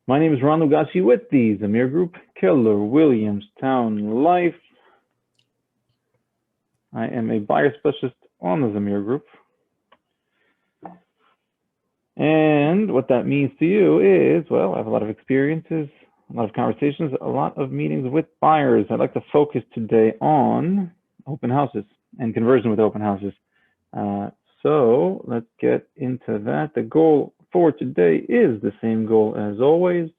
My name is Ron Lugashi with the Zamir Group, Keller Williamstown Life. I am a buyer specialist on the Zamir Group. And what that means to you is, well, I have a lot of experiences, a lot of conversations, a lot of meetings with buyers. I'd like to focus today on open houses and conversion with open houses. So let's get into that. The goal for today is the same goal as always,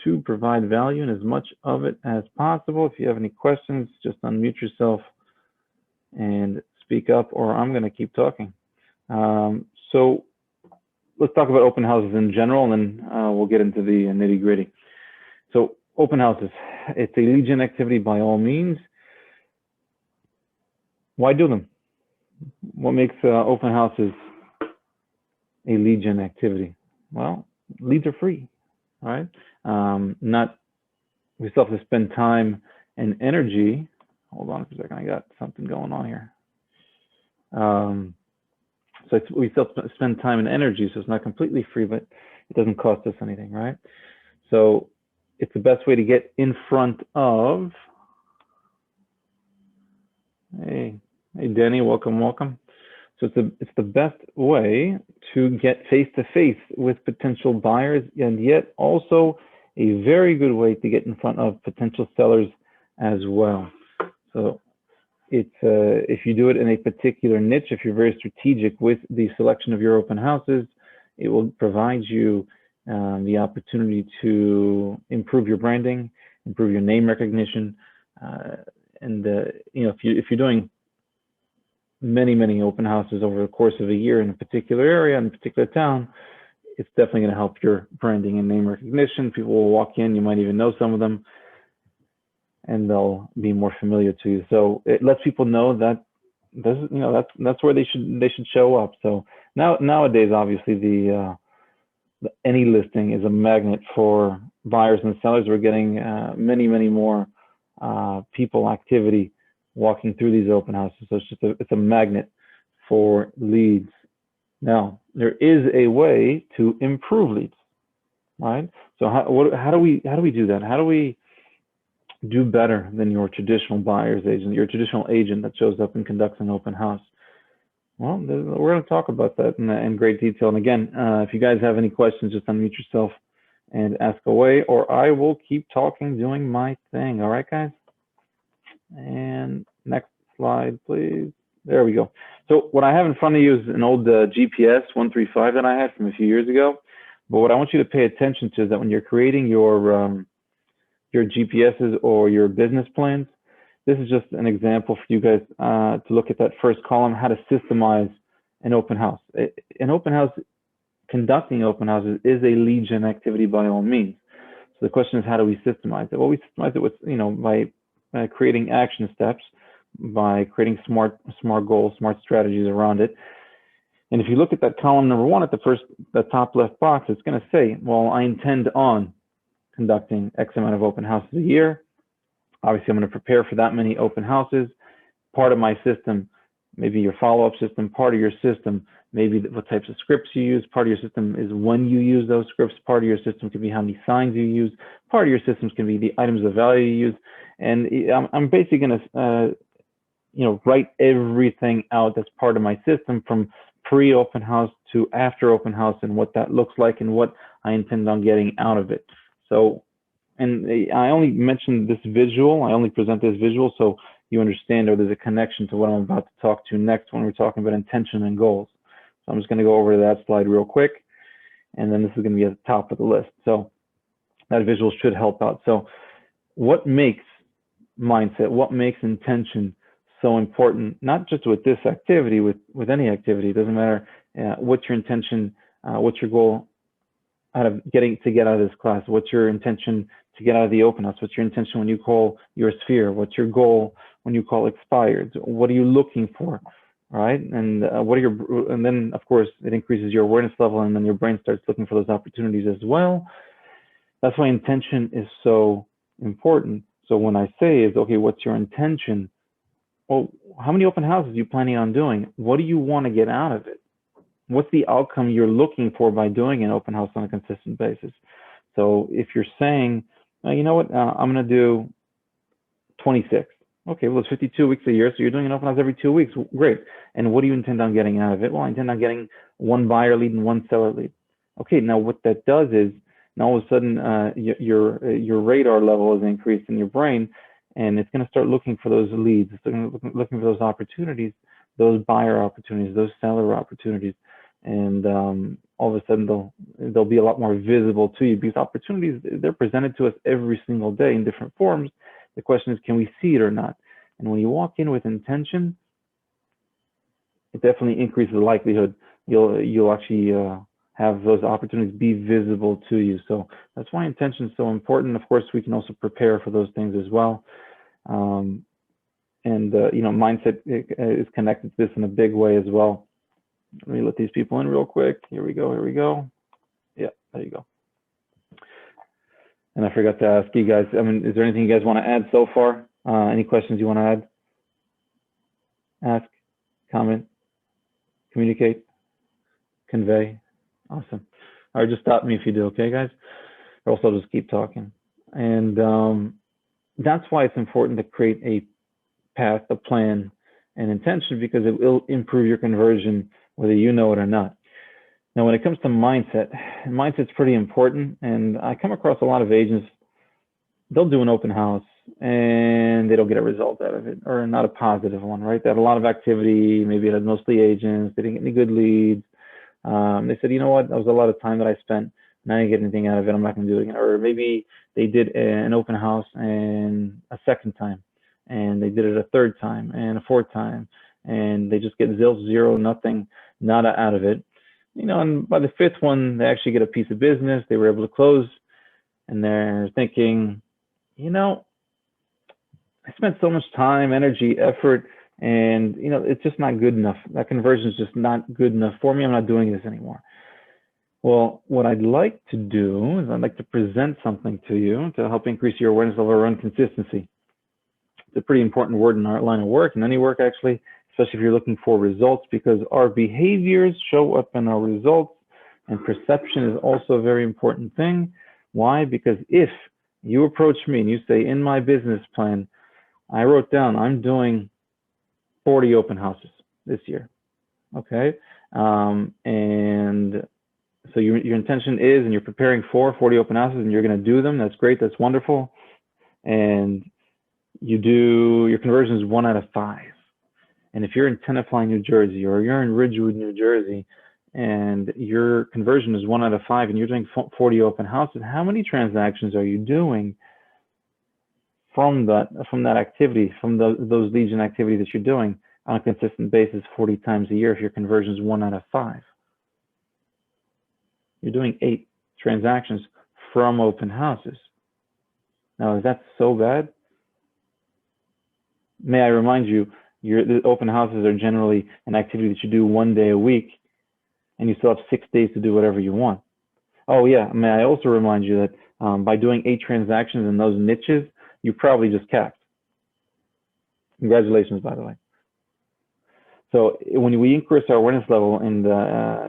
to provide value and as much of it as possible. If you have any questions, just unmute yourself and speak up, or I'm going to keep talking. So let's talk about open houses in general, and then we'll get into the nitty gritty. So open houses, it's a lead gen activity by all means. Why do them? What makes open houses a lead gen activity? Well, leads are free, right? We still have to spend time and energy. Hold on for a second, I got something going on here. So we still spend time and energy, so it's not completely free, but it doesn't cost us anything, right? So it's the best way to get in front of, hey Danny, welcome. So it's the best way to get face-to-face with potential buyers, and yet also a very good way to get in front of potential sellers as well. So it's if you do it in a particular niche, if you're very strategic with the selection of your open houses, it will provide you the opportunity to improve your branding, improve your name recognition, and if you're doing many open houses over the course of a year in a particular area, in a particular town, it's definitely going to help your branding and name recognition. People will walk in, you might even know some of them, and they'll be more familiar to you. So it lets people know that that's where they should show up. So nowadays, obviously, the any listing is a magnet for buyers and sellers. We're getting many more people activity walking through these open houses. So it's a magnet for leads. Now, there is a way to improve leads, right? So how do we do that? How do we do better than your traditional buyer's agent, your traditional agent that shows up and conducts an open house? Well, we're going to talk about that in great detail. And again, if you guys have any questions, just unmute yourself and ask away, or I will keep talking, doing my thing. All right, guys? And next slide, please. There we go. So what I have in front of you is an old GPS 135 that I had from a few years ago. But what I want you to pay attention to is that when you're creating your GPSs or your business plans, this is just an example for you guys to look at that first column, how to systemize an open house. An open house, conducting open houses is a lead gen activity by all means. So the question is, how do we systemize it? Well, we systemize it with, by creating action steps, by creating smart goals, smart strategies around it. And if you look at that column number one at the top left box, it's going to say, well, I intend on conducting X amount of open houses a year. Obviously, I'm going to prepare for that many open houses. Part of my system, maybe your follow-up system, part of your system, maybe what types of scripts you use. Part of your system is when you use those scripts. Part of your system can be how many signs you use. Part of your systems can be the items of value you use. And I'm basically going to, write everything out that's part of my system, from pre-open house to after open house, and what that looks like and what I intend on getting out of it. So, and I only mentioned this visual, I only present this visual so you understand, or there's a connection to what I'm about to talk to next when we're talking about intention and goals. So I'm just going to go over to that slide real quick, and then this is going to be at the top of the list. So that visual should help out. So what makes mindset, what makes intention so important, not just with this activity, with any activity? It doesn't matter what's your intention, what's your goal out of get out of this class, what's your intention to get out of the open house, what's your intention when you call your sphere, what's your goal when you call expired, what are you looking for, right? And and then of course it increases your awareness level, and then your brain starts looking for those opportunities as well. That's why intention is so important. So when I say is, okay, what's your intention? Well, how many open houses are you planning on doing? What do you want to get out of it? What's the outcome you're looking for by doing an open house on a consistent basis? So if you're saying, you know what, I'm going to do 26. Okay, well, it's 52 weeks a year, so you're doing an open house every 2 weeks. Great. And what do you intend on getting out of it? Well, I intend on getting one buyer lead and one seller lead. Okay, now what that does is, now all of a sudden, your radar level is increased in your brain, and it's going to start looking for those leads. It's looking for those opportunities, those buyer opportunities, those seller opportunities, and all of a sudden they'll be a lot more visible to you, because opportunities, they're presented to us every single day in different forms. The question is, can we see it or not? And when you walk in with intention, it definitely increases the likelihood you'll actually have those opportunities be visible to you. So that's why intention is so important. Of course, we can also prepare for those things as well. Mindset is connected to this in a big way as well. Let me let these people in real quick. Here we go. Yeah, there you go. And I forgot to ask you guys, is there anything you guys want to add so far? Any questions you want to add? Ask, comment, communicate, convey. Awesome. All right, just stop me if you do, okay, guys? Or else I'll just keep talking. And that's why it's important to create a path, a plan, and intention, because it will improve your conversion, whether you know it or not. Now, when it comes to mindset's pretty important. And I come across a lot of agents, they'll do an open house and they don't get a result out of it, or not a positive one, right? They had a lot of activity, maybe it had mostly agents, they didn't get any good leads. They said, you know what, that was a lot of time that I spent, and I didn't get anything out of it, I'm not gonna do it again. Or maybe they did an open house and a second time, and they did it a third time and a fourth time, and they just get zero, nothing, nada out of it. And by the fifth one, they actually get a piece of business. They were able to close, and they're thinking, I spent so much time, energy, effort, and it's just not good enough. That conversion is just not good enough for me. I'm not doing this anymore. Well, what I'd like to do is I'd like to present something to you to help increase your awareness level around consistency. It's a pretty important word in our line of work, in any work actually, especially if you're looking for results, because our behaviors show up in our results, and perception is also a very important thing. Why? Because if you approach me and you say, in my business plan, I wrote down I'm doing 40 open houses this year, okay? And so your intention is, and you're preparing for 40 open houses, and you're going to do them. That's great. That's wonderful. And your conversion is 1 out of 5. And if you're in Tenafly, New Jersey, or you're in Ridgewood, New Jersey, and your conversion is 1 out of 5, and you're doing 40 open houses, how many transactions are you doing from that activity, from those leads and activity that you're doing on a consistent basis 40 times a year if your conversion is 1 out of 5? You're doing 8 transactions from open houses. Now, is that so bad? May I remind you, the open houses are generally an activity that you do 1 day a week, and you still have 6 days to do whatever you want. Oh yeah, may I also remind you that by doing 8 transactions in those niches, you probably just capped. Congratulations, by the way. So when we increase our awareness level, and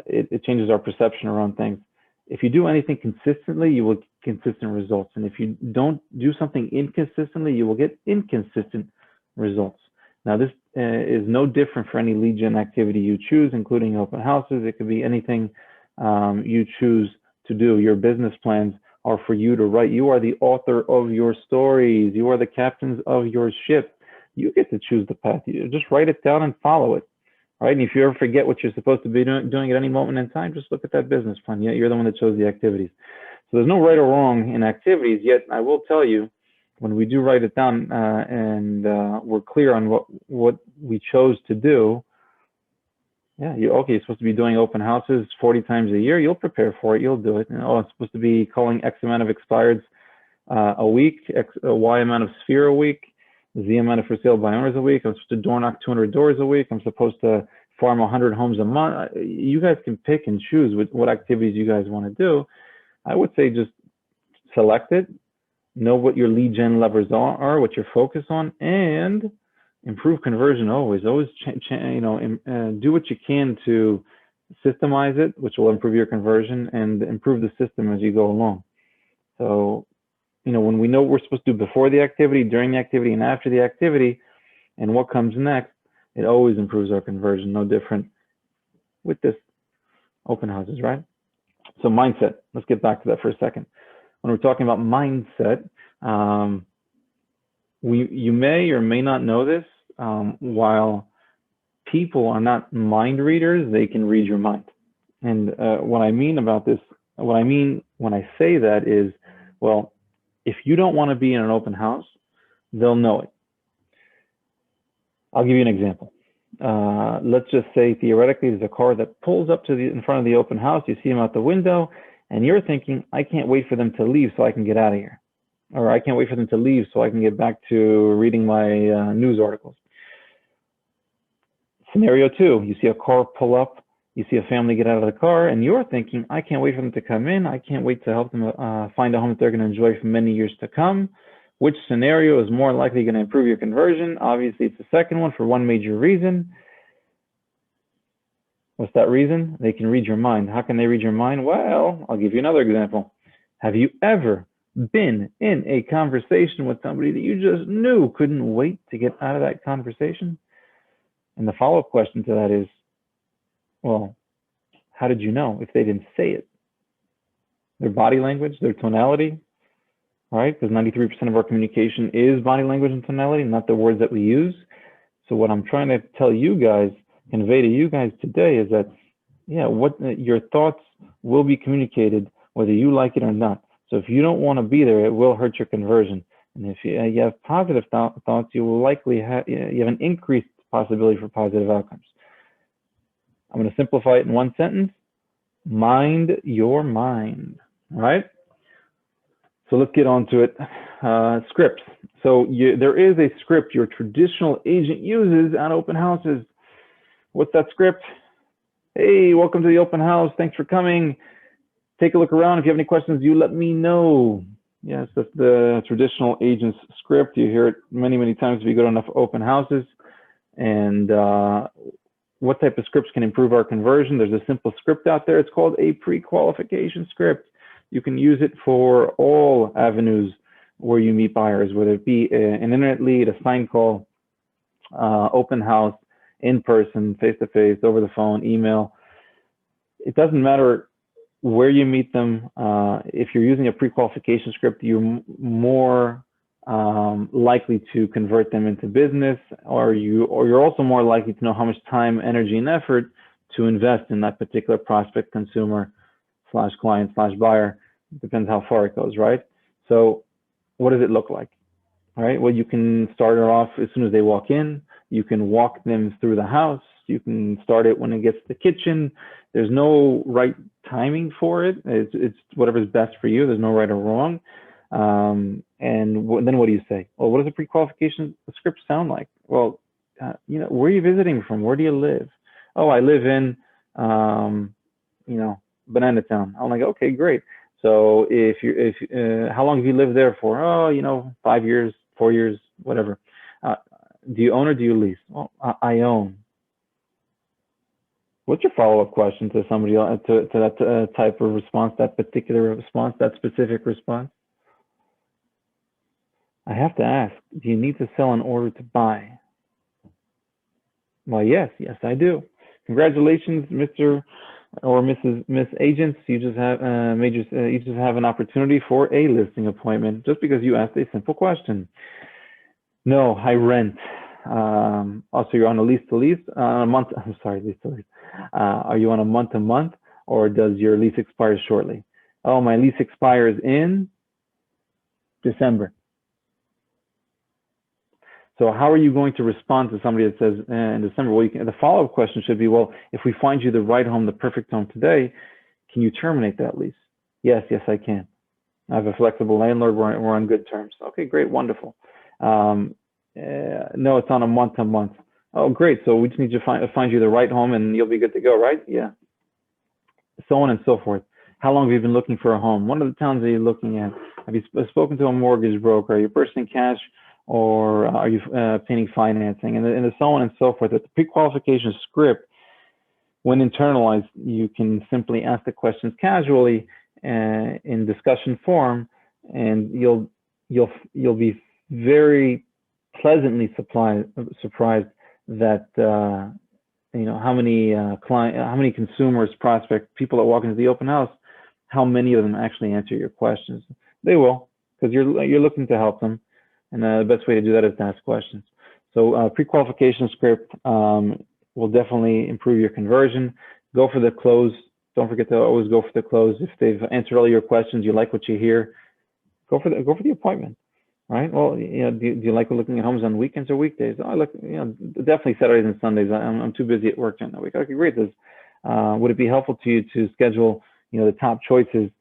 it changes our perception around things. If you do anything consistently, you will get consistent results. And if you don't do something inconsistently, you will get inconsistent results. Now, this is no different for any lead gen activity you choose, including open houses. It could be anything you choose to do. Your business plans are for you to write. You are the author of your stories. You are the captains of your ship. You get to choose the path. You just write it down and follow it. Right? And if you ever forget what you're supposed to be doing at any moment in time, just look at that business plan. Yeah, you're the one that chose the activities. So there's no right or wrong in activities, yet I will tell you, when we do write it down and we're clear on what we chose to do, yeah, you're supposed to be doing open houses 40 times a year. You'll prepare for it. You'll do it. I'm supposed to be calling X amount of expireds a week, Y amount of sphere a week, Z amount of for sale by owners a week. I'm supposed to door knock 200 doors a week. I'm supposed to farm 100 homes a month. You guys can pick and choose what activities you guys want to do. I would say just select it, know what your lead gen levers are, what you're focused on, and improve conversion always. Do what you can to systemize it, which will improve your conversion, and improve the system as you go along. So, when we know what we're supposed to do before the activity, during the activity, and after the activity, and what comes next, it always improves our conversion. No different with this open houses, right? So mindset, let's get back to that for a second. When we're talking about mindset, you may or may not know this, while people are not mind readers, they can read your mind. And what I mean about this, what I mean when I say that is, well, if you don't want to be in an open house, they'll know it. I'll give you an example. Let's just say theoretically there's a car that pulls up in front of the open house. You see them out the window, and you're thinking, I can't wait for them to leave so I can get out of here. Or I can't wait for them to leave so I can get back to reading my news articles. Scenario 2, you see a car pull up, you see a family get out of the car, and you're thinking, I can't wait for them to come in. I can't wait to help them find a home that they're going to enjoy for many years to come. Which scenario is more likely going to improve your conversion? Obviously, it's the second one for one major reason. What's that reason? They can read your mind. How can they read your mind? Well, I'll give you another example. Have you ever been in a conversation with somebody that you just knew couldn't wait to get out of that conversation? And the follow-up question to that is, well, how did you know if they didn't say it? Their body language, their tonality, right? Because 93% of our communication is body language and tonality, not the words that we use. So what I'm trying to tell you guys, convey to you guys today is that, yeah, what your thoughts will be communicated whether you like it or not. So if you don't want to be there, it will hurt your conversion. And if you have positive thoughts, you will likely have an increased possibility for positive outcomes. I'm going to simplify it in one sentence. Mind your mind, all right? So let's get on to it. Scripts. So there is a script your traditional agent uses at open houses. What's that script? Hey, welcome to the open house. Thanks for coming. Take a look around. If you have any questions, you let me know. Yes, that's the traditional agent's script. You hear it many, many times if you go to enough open houses. And what type of scripts can improve our conversion? There's a simple script out there. It's called a pre-qualification script. You can use it for all avenues where you meet buyers, whether it be an internet lead, a sign call, open house, in person, face-to-face, over the phone, email. It doesn't matter where you meet them. If you're using a pre-qualification script, you're more likely to convert them into business, or you're also more likely to know how much time, energy, and effort to invest in that particular prospect, consumer, slash client, slash buyer. It depends how far it goes, right? So what does it look like? All right, well, you can start it off as soon as they walk in. You can walk them through the house. You can start it when it gets to the kitchen. There's no right timing for it. It's whatever's best for you. There's no right or wrong. And then what do you say? Well, what does a pre-qualification script sound like? Well, where are you visiting from? Where do you live? Oh, I live in, Banana Town. I'm like, okay, great. So how long have you lived there for? Oh, 5 years, 4 years, whatever. Do you own or do you lease? Well, I own. What's your follow-up question to somebody to that type of response, that particular response, that specific response? I have to ask, do you need to sell in order to buy? Well, yes, I do. Congratulations, Mr. or Miss Agents. You just have an opportunity for a listing appointment just because you asked a simple question. No, I rent. Also, you're on a lease to lease, a month. I'm sorry, lease to lease. Are you on a month to month, or does your lease expire shortly? Oh, my lease expires in December. So how are you going to respond to somebody that says in December? Well, the follow-up question should be, well, if we find you the right home, the perfect home today, can you terminate that lease? Yes, I can. I have a flexible landlord. We're on good terms. Okay, great, wonderful. No, it's on a month to month. Oh, great. So we just need to find you the right home and you'll be good to go, right? Yeah. So on and so forth. How long have you been looking for a home? What are the towns are you looking at? Have you spoken to a mortgage broker? Are you purchasing cash, or are you obtaining financing? And so on and so forth. With the pre-qualification script, when internalized, you can simply ask the questions casually in discussion form and you'll be very pleasantly surprised that how many consumers, prospects, people that walk into the open house, how many of them actually answer your questions. They will, because you're looking to help them, and the best way to do that is to ask questions. So pre-qualification script will definitely improve your conversion. Go for the close. Don't forget to always go for the close. If they've answered all your questions, you like what you hear, go for the appointment. Right. Well, do you like looking at homes on weekends or weekdays? I look, definitely Saturdays and Sundays. I'm too busy at work during the week. Okay, great. Would it be helpful to you to schedule, the top choices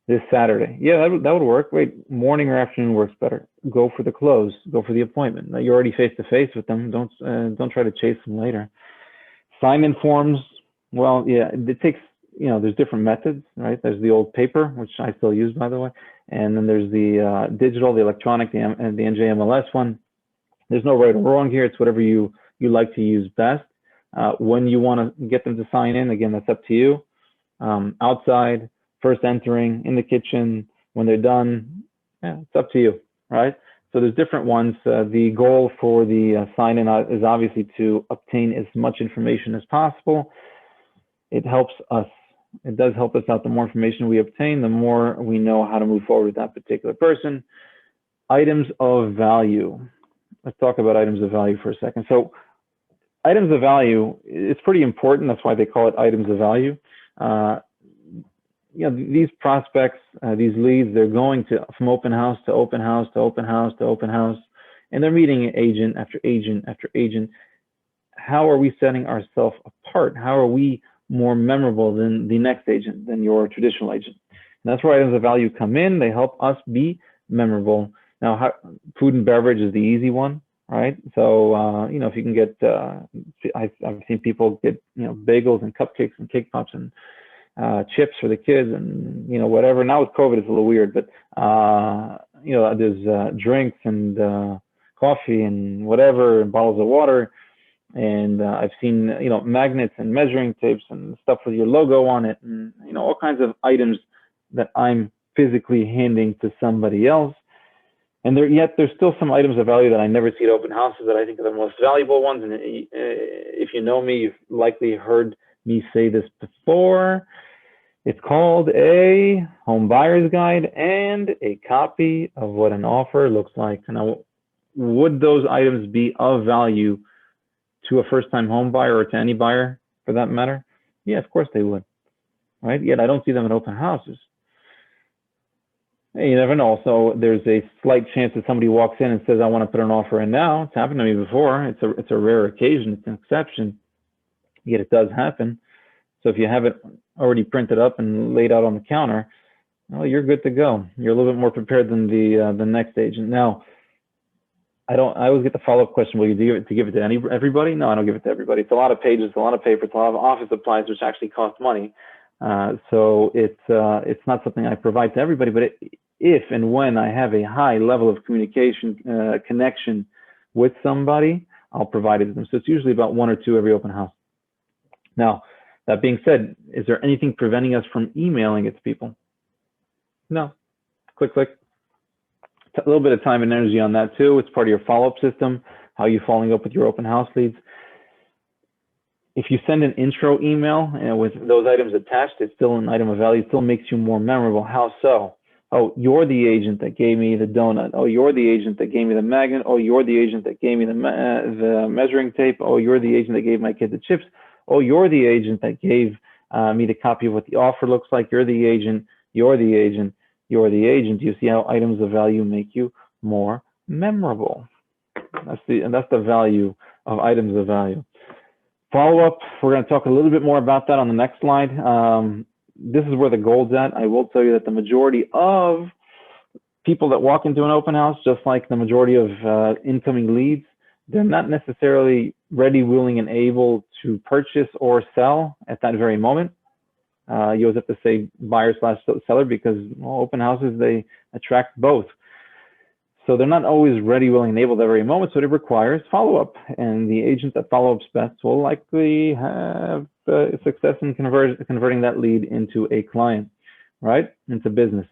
this Saturday? Yeah, that would work. Wait, morning or afternoon works better. Go for the close. Go for the appointment. You're already face to face with them. Don't try to chase them later. Sign-in forms. Well, yeah, it takes, there's different methods, right? There's the old paper, which I still use, by the way. And then there's the digital, the electronic, and the NJMLS one. There's no right or wrong here. It's whatever you like to use best. When you want to get them to sign in, again, that's up to you. Outside, first entering, in the kitchen, when they're done, yeah, it's up to you, right? So there's different ones. The goal for the sign-in is obviously to obtain as much information as possible. It helps us. It does help us out. The more information we obtain, the more we know how to move forward with that particular person. Items of value. Let's talk about items of value for a second. So items of value, it's pretty important. That's why they call it items of value. These prospects, these leads, they're going from open house to open house to open house to open house, and they're meeting agent after agent after agent. How are we setting ourselves apart? How are we more memorable than the next agent, than your traditional agent? And that's where items of value come in. They help us be memorable. Now, food and beverage is the easy one, right? So, if you can get, I've seen people get, bagels and cupcakes and cake pops and chips for the kids and, whatever. Now with COVID, it's a little weird, but, there's drinks and coffee and whatever, and bottles of water. And I've seen, magnets and measuring tapes and stuff with your logo on it, and, all kinds of items that I'm physically handing to somebody else. And there's still some items of value that I never see at open houses that I think are the most valuable ones. And if you know me, you've likely heard me say this before. It's called a home buyer's guide and a copy of what an offer looks like. Now, would those items be of value to a first-time home buyer or to any buyer for that matter? Yeah, of course they would, right? Yet I don't see them at open houses. You never know. So there's a slight chance that somebody walks in and says, I want to put an offer in now. It's happened to me before. It's a rare occasion. It's an exception, yet it does happen. So if you have it already printed up and laid out on the counter, well, you're good to go. You're a little bit more prepared than the next agent. Now, I always get the follow-up question, will you give it to everybody? No, I don't give it to everybody. It's a lot of pages, a lot of paper, it's a lot of office supplies, which actually cost money. So it's not something I provide to everybody, but if and when I have a high level of communication, connection with somebody, I'll provide it to them. So it's usually about one or two every open house. Now, that being said, is there anything preventing us from emailing it to people? No. Click. A little bit of time and energy on that too. It's part of your follow-up system. How are you following up with your open house leads? If you send an intro email with those items attached, it's still an item of value. It still makes you more memorable. How so? Oh, you're the agent that gave me the donut. Oh, you're the agent that gave me the magnet. Oh, you're the agent that gave me the measuring tape. Oh, you're the agent that gave my kid the chips. Oh, you're the agent that gave me the copy of what the offer looks like. You're the agent. You're the agent. You're the agent. You see how items of value make you more memorable. That's the value of items of value. Follow-up, we're going to talk a little bit more about that on the next slide. This is where the gold's at. I will tell you that the majority of people that walk into an open house, just like the majority of incoming leads, they're not necessarily ready, willing, and able to purchase or sell at that very moment. You always have to say buyer/seller because open houses, they attract both. So they're not always ready, willing, and able at that very moment. So it requires follow-up. And the agent that follow-ups best will likely have success in converting that lead into a client, right? Into business.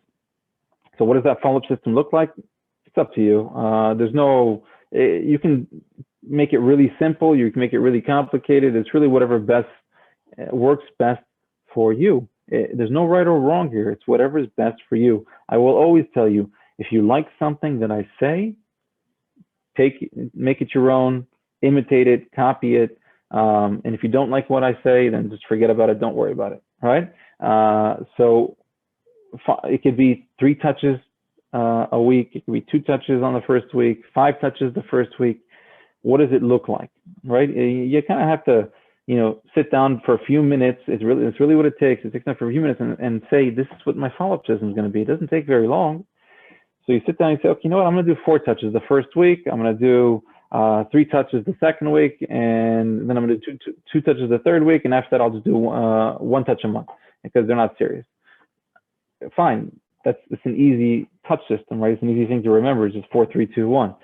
So what does that follow-up system look like? It's up to you. There's no, you can make it really simple. You can make it really complicated. It's really whatever best works best for you. There's no right or wrong here. It's whatever is best for you. I will always tell you, if you like something that I say, make it your own, imitate it, copy it. And if you don't like what I say, then just forget about it. Don't worry about it. Right? So it could be 3 touches a week. It could be 2 touches on the first week, 5 touches the first week. What does it look like? Right? You kind of have to, sit down for a few minutes. It's really what it takes. It takes time for a few minutes and say, this is what my follow-up system is going to be. It doesn't take very long. So you sit down and say, okay, you know what? I'm going to do 4 touches the first week. I'm going to do 3 touches the second week, and then I'm going to do two touches the third week, and after that, I'll just do 1 touch a month because they're not serious. Fine, it's an easy touch system, right? It's an easy thing to remember. It's just 4, 3, 2, 1.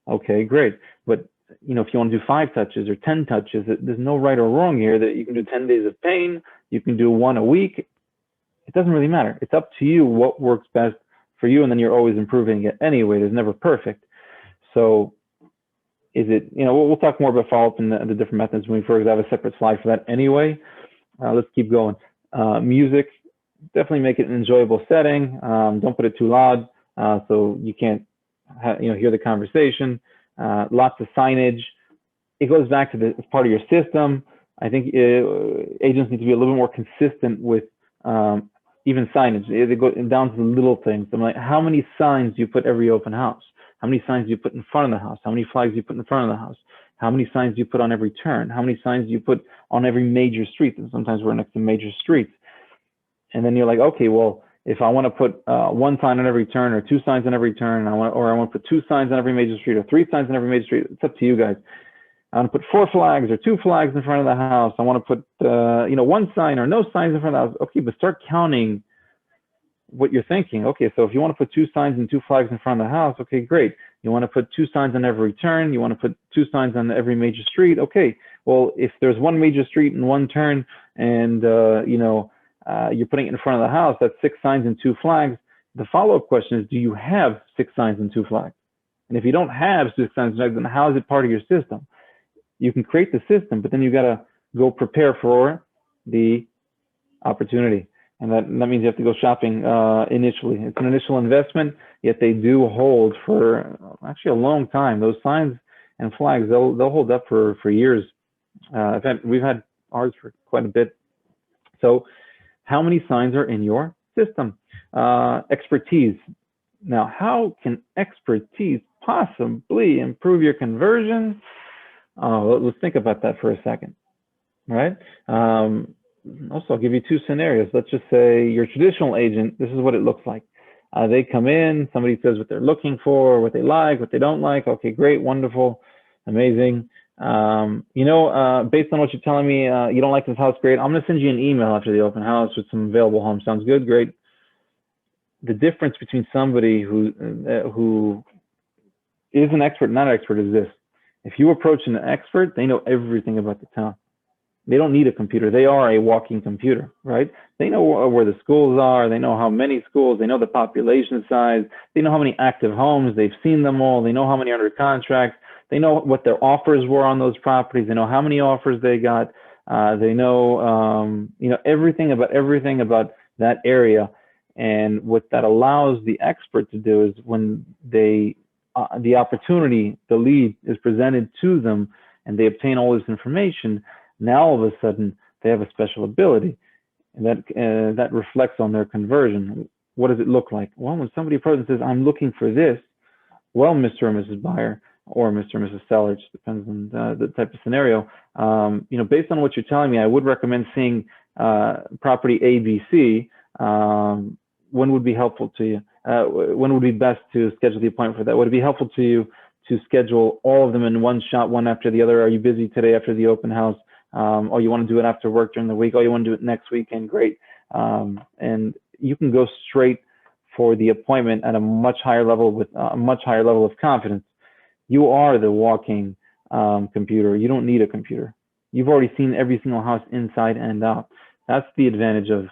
Okay, great. But if you want to do 5 touches or 10 touches, there's no right or wrong here. That you can do 10 days of pain, you can do 1 a week. It doesn't really matter. It's up to you what works best for you, and then you're always improving it anyway. There's never perfect. So is it, we'll talk more about follow-up and the different methods moving forward. I have a separate slide for that anyway. Let's keep going. Music, definitely make it an enjoyable setting. Don't put it too loud so you can't hear the conversation. Lots of signage. It goes back to the part of your system. I think agents need to be a little bit more consistent with even signage. They go down to the little things. I'm like, how many signs do you put every open house? How many signs do you put in front of the house? How many flags do you put in front of the house? How many signs do you put on every turn? How many signs do you put on every major street? And sometimes we're next to major streets. And then you're like, okay, well, if I want to put 1 sign on every turn or 2 signs on every turn, I want to put 2 signs on every major street or 3 signs on every major street, it's up to you guys. I want to put 4 flags or 2 flags in front of the house. I want to put, 1 sign or no signs in front of the house. Okay, but start counting what you're thinking. Okay, so if you want to put 2 signs and 2 flags in front of the house, okay, great. You want to put 2 signs on every turn. You want to put 2 signs on every major street. Okay, well, if there's 1 major street and 1 turn, and you're putting it in front of the house, that's 6 signs and 2 flags. The follow-up question is, do you have 6 signs and 2 flags? And if you don't have 6 signs and 2 flags, then how is it part of your system? You can create the system, but then you got to go prepare for the opportunity. And that means you have to go shopping initially. It's an initial investment, yet they do hold for actually a long time. Those signs and flags, they'll hold up for years. We've had ours for quite a bit. So how many signs are in your system? Expertise. Now, how can expertise possibly improve your conversion? Let's think about that for a second, right? Also, I'll give you 2 scenarios. Let's just say your traditional agent, this is what it looks like. They come in, somebody says what they're looking for, what they like, what they don't like. Okay, great, wonderful, amazing. Based on what you're telling me, you don't like this house, great. I'm gonna send you an email after the open house with some available homes. Sounds good, great. The difference between somebody who is an expert and not an expert is this. If you approach an expert, they know everything about the town. They don't need a computer. They are a walking computer, right? They know where the schools are. They know how many schools. They know the population size. They know how many active homes. They've seen them all. They know how many are under contract. They know what their offers were on those properties. They know how many offers they got. They know, everything about that area. And what that allows the expert to do is when the opportunity, the lead is presented to them and they obtain all this information, now all of a sudden they have a special ability, and that reflects on their conversion. What does it look like? Well, when somebody approaches and says, I'm looking for this, well, Mr. or Mrs. Buyer, or Mr. or Mrs. Seller, it just depends on the type of scenario. Based on what you're telling me, I would recommend seeing property ABC. When would be helpful to you? When would be best to schedule the appointment for that? Would it be helpful to you to schedule all of them in one shot, one after the other? Are you busy today after the open house? Or you want to do it after work during the week? Or you want to do it next weekend? Great. And you can go straight for the appointment at a much higher level with a much higher level of confidence. You are the walking computer. You don't need a computer. You've already seen every single house inside and out. That's the advantage of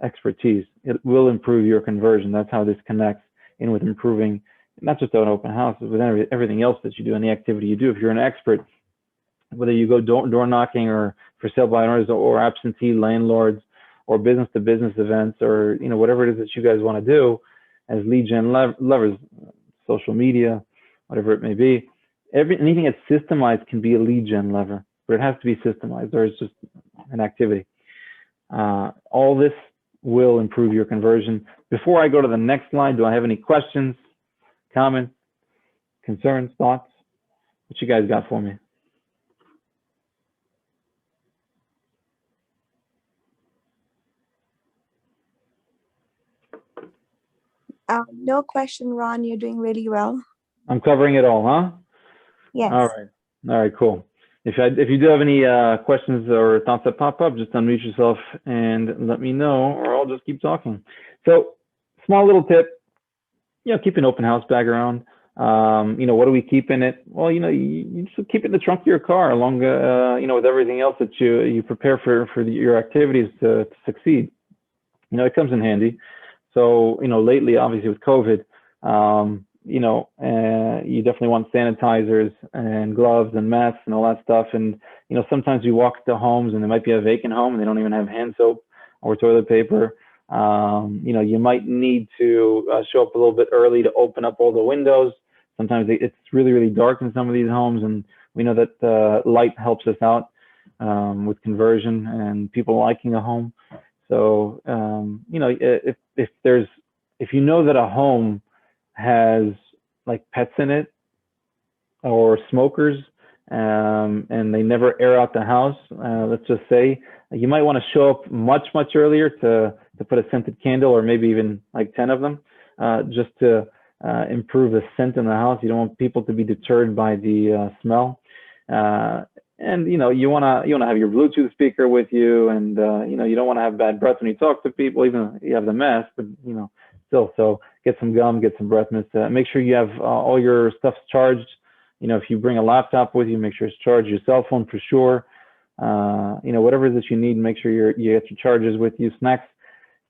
expertise. It will improve your conversion. That's how this connects. with improving not just an open house, but with everything else that you do, any activity you do. If you're an expert, whether you go door knocking or for sale by owners or absentee landlords or business to business events, or whatever it is that you guys want to do as lead gen levers, social media, whatever it may be. Anything that's systemized can be a lead gen lever, but it has to be systemized, or it's just an activity. All this will improve your conversion. Before I go to the next slide, do I have any questions, comments, concerns, thoughts? What you guys got for me? No question, Ron. You're doing really well. I'm covering it all, huh? Yes. All right, cool. If you do have any questions or thoughts that pop up, just unmute yourself and let me know, or I'll just keep talking. So, small little tip, keep an open house bag around. What do we keep in it? Well, you just keep it in the trunk of your car, along, with everything else that you prepare for your activities to succeed. It comes in handy. So, lately, obviously with COVID, you definitely want sanitizers and gloves and masks and all that stuff. And, sometimes you walk to homes and there might be a vacant home and they don't even have hand soap or toilet paper. You might need to show up a little bit early to open up all the windows. Sometimes it's really, really dark in some of these homes, and we know that light helps us out with conversion and people liking a home. So, if you know that a home has like pets in it or smokers, and they never air out the house, let's just say, you might want to show up much earlier to put a scented candle, or maybe even like 10 of them, just to improve the scent in the house. You don't want people to be deterred by the smell. And you want to have your Bluetooth speaker with you, and you don't want to have bad breath when you talk to people, even though you have the mask, but still. So get some gum, get some breath mints. Make sure you have all your stuff charged. If you bring a laptop with you, make sure it's charged. Your cell phone for sure. Whatever it is that you need, make sure you get your chargers with you. Snacks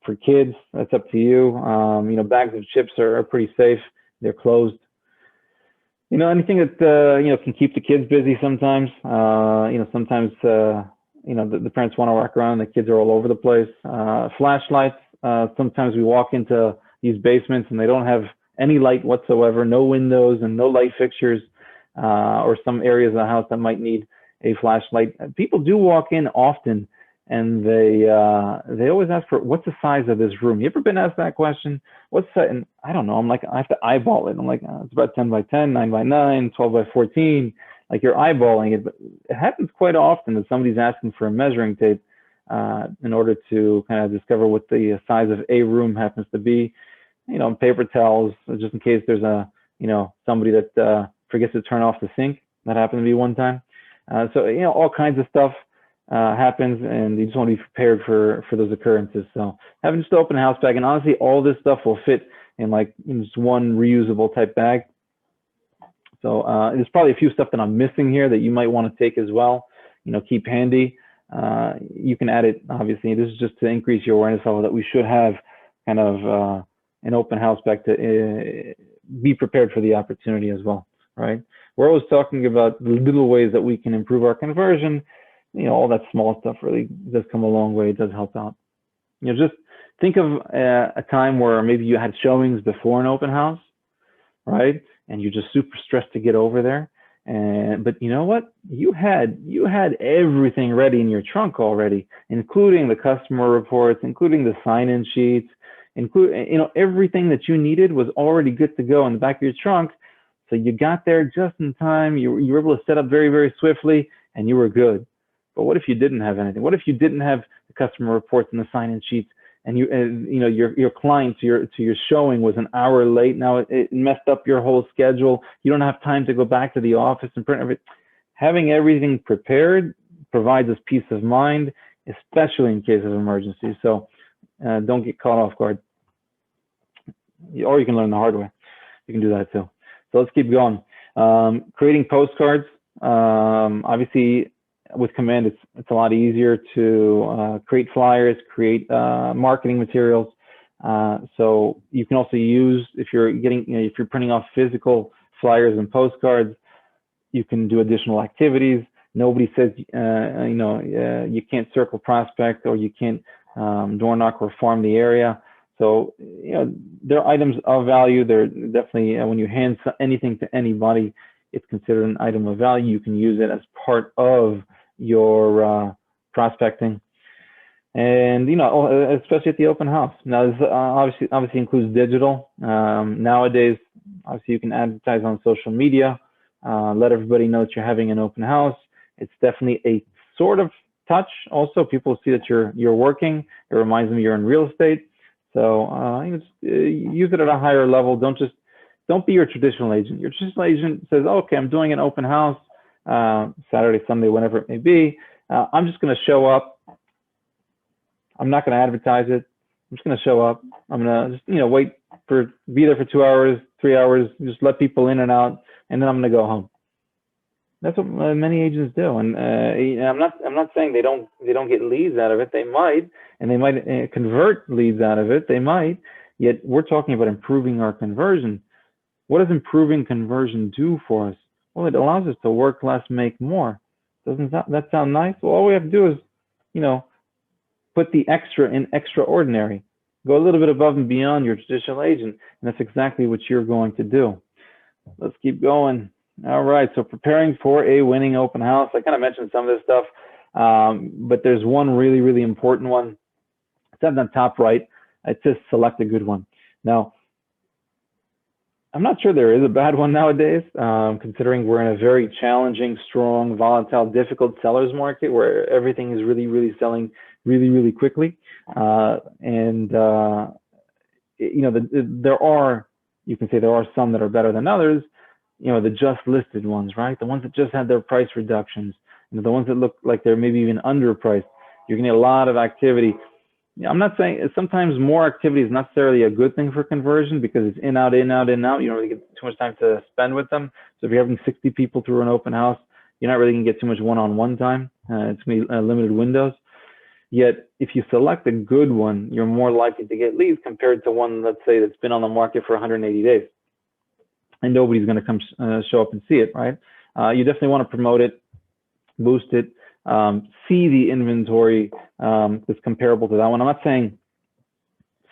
for kids, that's up to you. Bags of chips are pretty safe. They're closed. Anything that can keep the kids busy sometimes. Sometimes the parents want to walk around, the kids are all over the place. Flashlights. Sometimes we walk into these basements and they don't have any light whatsoever, no windows and no light fixtures, or some areas of the house that might need a flashlight. People do walk in often, and they always ask for, what's the size of this room? You ever been asked that question? What's that? And I don't know. I'm like, I have to eyeball it. I'm like, it's about 10 by 10, 9 by 9, 12 by 14. Like, you're eyeballing it. But it happens quite often that somebody's asking for a measuring tape in order to kind of discover what the size of a room happens to be. Paper towels, just in case there's somebody that forgets to turn off the sink. That happened to me one time. So all kinds of stuff happens, and you just want to be prepared for those occurrences. So having just an open house bag, and honestly, all this stuff will fit in just one reusable type bag. So there's probably a few stuff that I'm missing here that you might want to take as well. Keep handy. You can add it, obviously. This is just to increase your awareness level that we should have kind of an open house bag to be prepared for the opportunity as well, right? We're always talking about the little ways that we can improve our conversion. All that small stuff really does come a long way. It does help out. Just think of a time where maybe you had showings before an open house, right? And you're just super stressed to get over there. But you know what? You had everything ready in your trunk already, including the customer reports, including the sign-in sheets, everything that you needed was already good to go in the back of your trunk. So you got there just in time. You were able to set up very, very swiftly, and you were good. But what if you didn't have anything? What if you didn't have the customer reports and the sign-in sheets, and your client to your showing was an hour late? Now it messed up your whole schedule. You don't have time to go back to the office and print everything. Having everything prepared provides us peace of mind, especially in case of emergency. So don't get caught off guard. Or you can learn the hard way. You can do that too. So let's keep going. Creating postcards. Obviously, with Command, it's a lot easier to create flyers, create marketing materials. So you can also use, if you're getting, if you're printing off physical flyers and postcards, you can do additional activities. Nobody says, you can't circle prospect or you can't door knock or farm the area. So, they're items of value. They're definitely, when you hand anything to anybody, it's considered an item of value. You can use it as part of your prospecting. And, especially at the open house. Now, this obviously includes digital. Nowadays, obviously, you can advertise on social media, let everybody know that you're having an open house. It's definitely a sort of touch. Also, people see that you're working. It reminds them you're in real estate. So use it at a higher level. Don't be your traditional agent. Your traditional agent says, okay, I'm doing an open house Saturday, Sunday, whenever it may be. I'm just going to show up. I'm not going to advertise it. I'm just going to show up. I'm going to just, be there for 2 hours, 3 hours, just let people in and out, and then I'm going to go home. That's what many agents do. And I'm not saying they don't get leads out of it. They might, and they might convert leads out of it. They might. Yet we're talking about improving our conversion. What does improving conversion do for us? Well, it allows us to work less, make more. Doesn't that sound nice? Well, all we have to do is, put the extra in extraordinary. Go a little bit above and beyond your traditional agent, and that's exactly what you're going to do. Let's keep going. All right, so preparing for a winning open house. I kind of mentioned some of this stuff, but there's one really, really important one. It's at the top right. It says select a good one. Now, I'm not sure there is a bad one nowadays, considering we're in a very challenging, strong, volatile, difficult seller's market where everything is really, really selling really, really quickly. There are some that are better than others. The just listed ones, right? The ones that just had their price reductions, the ones that look like they're maybe even underpriced. You're gonna get a lot of activity. I'm not saying sometimes more activity is not necessarily a good thing for conversion because it's in, out, in, out, in, out. You don't really get too much time to spend with them. So if you're having 60 people through an open house, you're not really gonna get too much one-on-one time. It's gonna be limited windows. Yet, if you select a good one, you're more likely to get leads compared to one, let's say, that's been on the market for 180 days. And nobody's going to come show up and see it, right? You definitely want to promote it, boost it, see the inventory that's comparable to that one. I'm not saying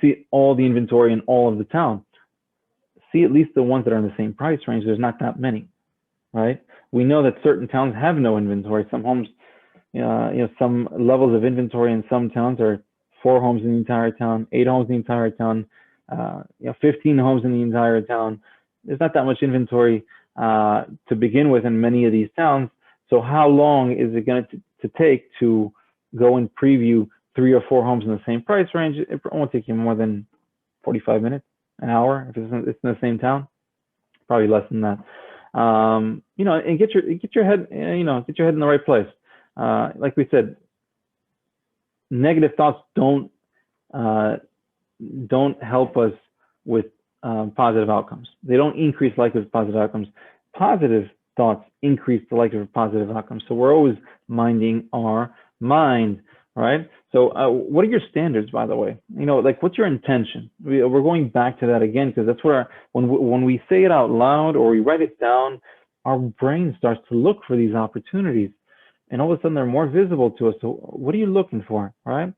see all the inventory in all of the town. See at least the ones that are in the same price range. There's not that many, right? We know that certain towns have no inventory. Some homes, some levels of inventory in some towns are 4 homes in the entire town, 8 homes in the entire town, 15 homes in the entire town. There's not that much inventory to begin with in many of these towns. So how long is it going to take to go and preview 3 or 4 homes in the same price range? It won't take you more than 45 minutes, an hour if it's in the same town. Probably less than that. And get your head in the right place. Like we said, negative thoughts don't help us with positive outcomes. They don't increase likelihood of positive outcomes. Positive thoughts increase the likelihood of positive outcomes. So we're always minding our mind, right? So what are your standards, by the way? What's your intention? We're going back to that again because that's where when we say it out loud or we write it down, our brain starts to look for these opportunities, and all of a sudden they're more visible to us. So what are you looking for, right?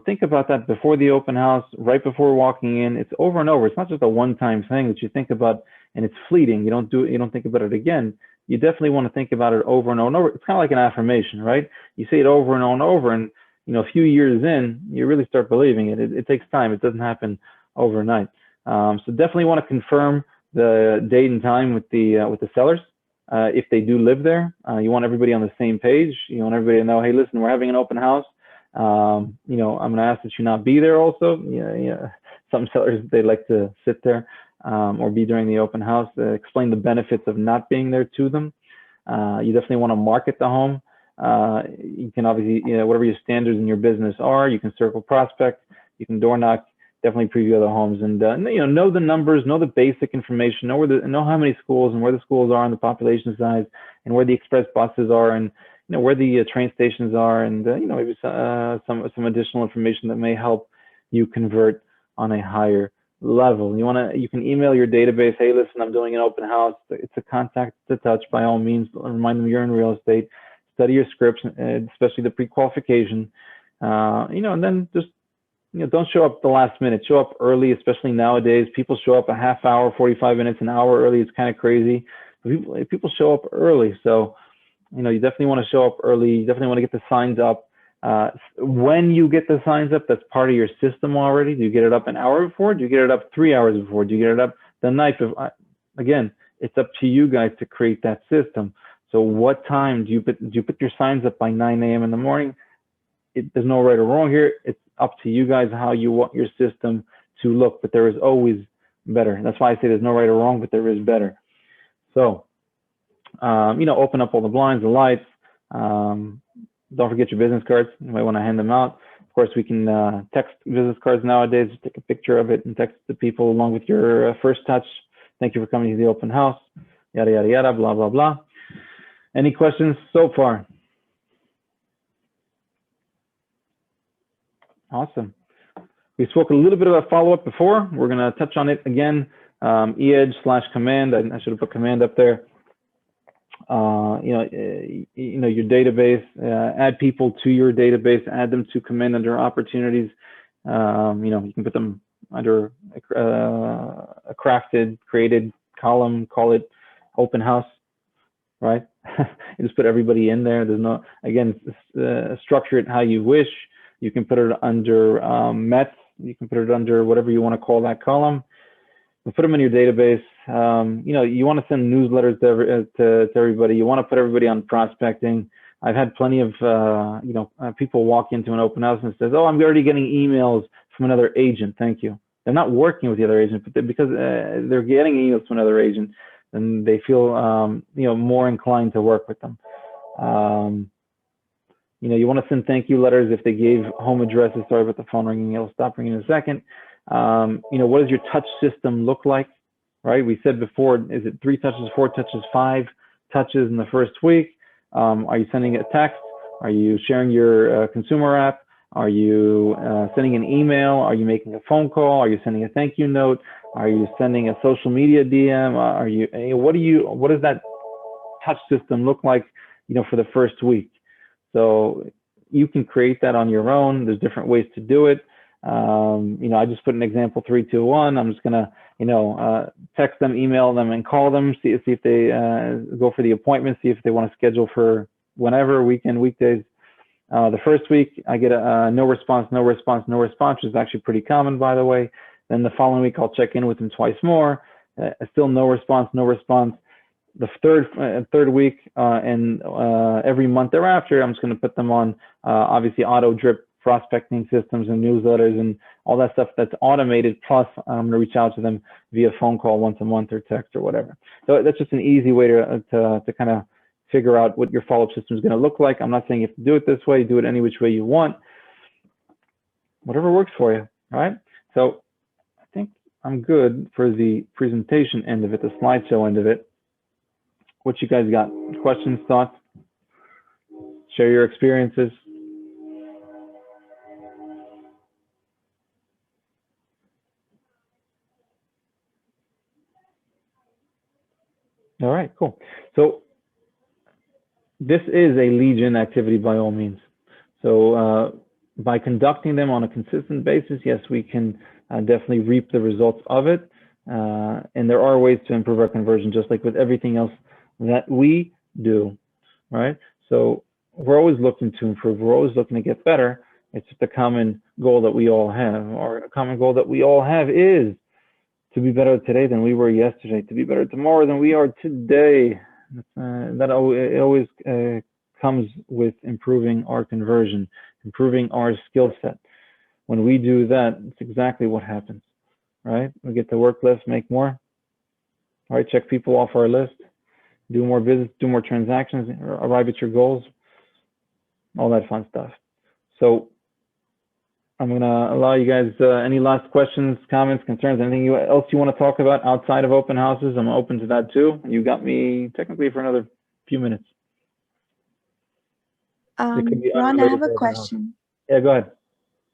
Think about that before the open house, right before walking in. It's over and over. It's not just a one-time thing that you think about and it's fleeting. You don't think about it again. You definitely want to think about it over and over and over. It's kind of like an affirmation, right? You say it over and over, and a few years in, you really start believing it. It takes time. It doesn't happen overnight. So definitely want to confirm the date and time with the sellers. If they do live there, you want everybody on the same page. You want everybody to know, hey, listen, we're having an open house. I'm going to ask that you not be there also. Some sellers, they like to sit there or be during the open house, explain the benefits of not being there to them. You definitely want to market the home. You can obviously, whatever your standards in your business are, you can circle prospect, you can door knock, definitely preview other homes, and know the numbers, know the basic information, know how many schools and where the schools are and the population size, and where the express buses are, and where the train stations are, and maybe some additional information that may help you convert on a higher level. You can email your database, hey, listen, I'm doing an open house. It's a contact to touch by all means. Remind them you're in real estate. Study your scripts, especially the pre-qualification. And then just don't show up the last minute. Show up early, especially nowadays. People show up a half hour, 45 minutes, an hour early. It's kind of crazy. People show up early. So, you definitely want to show up early. You definitely want to get the signs up. When you get the signs up, that's part of your system already. Do you get it up an hour before? Do you get it up 3 hours before? Do you get it up the night before? Again, it's up to you guys to create that system. So what time do you put your signs up by 9 a.m. in the morning? There's no right or wrong here. It's up to you guys how you want your system to look, but there is always better. That's why I say there's no right or wrong, but there is better. So, open up all the blinds, the lights. Don't forget your business cards. You might want to hand them out. Of course, we can text business cards nowadays. Just take a picture of it and text it to people along with your first touch. Thank you for coming to the open house. Yada, yada, yada, blah, blah, blah. Any questions so far? Awesome. We spoke a little bit about follow-up before. We're going to touch on it again. EDGE/command. I should have put command up there. Your database. Add people to your database. Add them to command under opportunities. You can put them under a created column. Call it open house, right? You just put everybody in there. There's no, again, structure it how you wish. You can put it under METs. You can put it under whatever you want to call that column. You put them in your database. You want to send newsletters to everybody. You want to put everybody on prospecting. I've had plenty of people walk into an open house and says, "Oh, I'm already getting emails from another agent. Thank you." They're not working with the other agent, but because they're getting emails from another agent, then they feel more inclined to work with them. You want to send thank you letters if they gave home addresses. Sorry about the phone ringing. It'll stop ringing in a second. What does your touch system look like, right? We said before, is it 3 touches, 4 touches, 5 touches in the first week? Are you sending a text? Are you sharing your consumer app? Are you sending an email? Are you making a phone call? Are you sending a thank you note? Are you sending a social media DM? What does that touch system look like, for the first week? So you can create that on your own. There's different ways to do it. I just put an example 3, 2, 1. I'm just gonna, text them, email them, and call them. See if they go for the appointment. See if they want to schedule for whenever, weekend, weekdays. The first week I get a no response, which is actually pretty common, by the way. Then the following week I'll check in with them twice more. Still no response. The third week and every month thereafter, I'm just going to put them on obviously auto drip prospecting systems and newsletters and all that stuff that's automated. Plus, I'm going to reach out to them via phone call once a month or text or whatever. So that's just an easy way to kind of figure out what your follow-up system is going to look like. I'm not saying you have to do it this way. Do it any which way you want. Whatever works for you, right? So I think I'm good for the presentation end of it, the slideshow end of it. What you guys got? Questions, thoughts? Share your experiences. All right, cool. So this is a lead gen activity by all means. So by conducting them on a consistent basis, yes, we can definitely reap the results of it. And there are ways to improve our conversion, just like with everything else that we do, right? So we're always looking to improve. We're always looking to get better. It's just a common goal that we all have, or a common goal that we all have is to be better today than we were yesterday, to be better tomorrow than we are today. It always comes with improving our conversion, improving our skill set. When we do that, it's exactly what happens, right? We get to work less, make more, all right? Check people off our list, do more business, do more transactions, arrive at your goals, all that fun stuff. So I'm going to allow you guys any last questions, comments, concerns, anything else you want to talk about outside of open houses. I'm open to that too. You got me technically for another few minutes. Ron, I have a question. Yeah, go ahead.